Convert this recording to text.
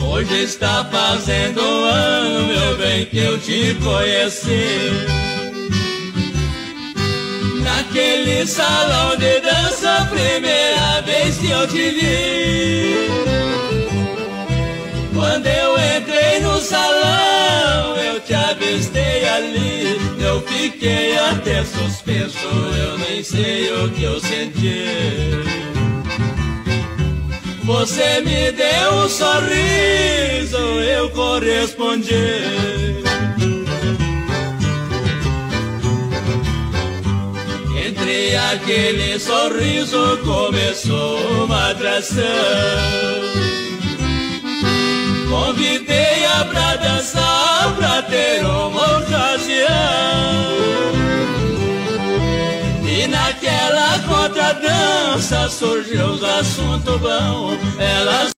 Hoje está fazendo um ano, meu bem, que eu te conheci. Naquele salão de dança, primeira vez que eu te vi. Quando eu entrei no salão, eu te avistei ali. Eu fiquei até suspenso, eu nem sei o que eu senti. Você me deu um sorriso, eu correspondi. Entre aquele sorriso começou uma atração. Convidei-a pra dançar, pra ter uma ocasião. E naquela contradança surgiu um assunto bom. Ela